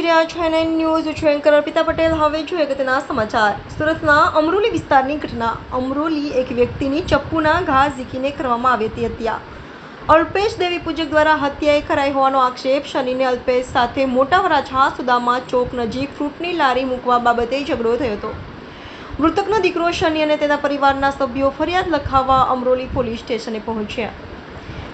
રહ્યા છો NN news છું એન્કર અર્પિતા પટેલ। હવે જોઈએ અગત્યના સમાચાર। સુરતના અમરોલી વિસ્તારની ઘટના। અમરોલી એક વ્યક્તિની ચપ્પુના ઘા ઝીકીને કરવામાં આવી હતી હત્યા। અલ્પેશ દેવી પૂજક દ્વારા હત્યાએ કરાઈ હોવાનો આક્ષેપ। શનિને અલ્પેશ સાથે મોટા વરાછા સુદામા ચોક નજીક ફ્રૂટની લારી મૂકવા બાબતે ઝઘડો થયો હતો। મૃતકનો દીકરો શનિ અને તેના પરિવારના સભ્યો ફરિયાદ લખાવવા અમરોલી પોલીસ સ્ટેશને પહોંચ્યા।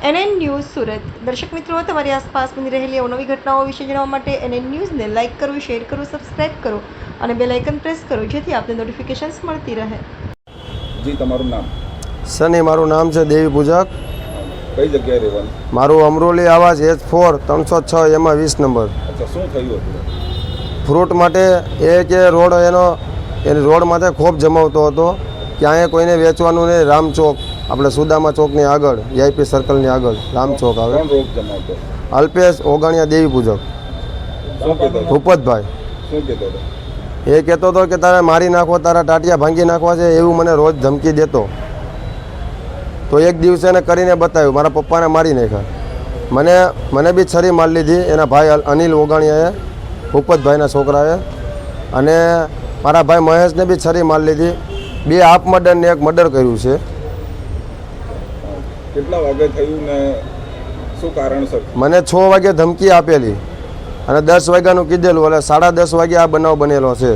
NN news Surat. દર્શક મિત્રો, તમારી આસપાસ બની રહેલી અવનવી ઘટનાઓ વિશે જાણવા માટે NN ન્યૂઝને લાઇક કરો, શેર કરો, સબસ્ક્રાઇબ કરો અને બેલ આઇકન પ્રેસ કરો, જેથી આપને નોટિફિકેશન્સ મળતી રહે। જી, તમારું નામ? સની, મારું નામ છે દેવી પૂજક। કઈ જગ્યાએ રહેવાનું? મારું અમરોલી આવાસ H4 306 એમાં 20 નંબર। અચ્છા, શું થયું હતું? ફ્રૂટ માટે એ કે રોડ એની રોડ માટે ખોફ જમાવતો હતો કે અહીંયા કોઈને વેચવાનું નહીં। રામ ચોક, આપણે સુદામા ચોકની આગળ, VIP સર્કલની આગળ રામ ચોક આવે। કોણ રોગ જમાવતો? અલ્પેશ ઓગણિયા દેવી પૂજક, શું કહેતો હતો? ભૂપતભાઈ। શું કહેતો હતો? એ કહેતો હતો કે તારે મારી નાખવો, તારા ટાટિયા ભાંગી નાખવા છે, એવું મને રોજ ધમકી દેતો। તો એક દિવસે એને કરીને બતાવ્યું, મારા પપ્પાને મારી નાખ્યા। મને બી છરી મારી લીધી એના ભાઈ અનિલ ઓગણિયાએ, ભૂપતભાઈના છોકરાએ, અને મારા ભાઈ મહેશને બી છરી મારી લીધી। 2 હાફ મર્ડર ને 1 મર્ડર કર્યું છે। કેટલા વાગે થયું ને શું કારણસર? મને 6 વાગે ધમકી આપેલી અને 10 વાગ્યાનું કીધેલું, એટલે 10:30 વાગે આ બનાવ બનેલો છે।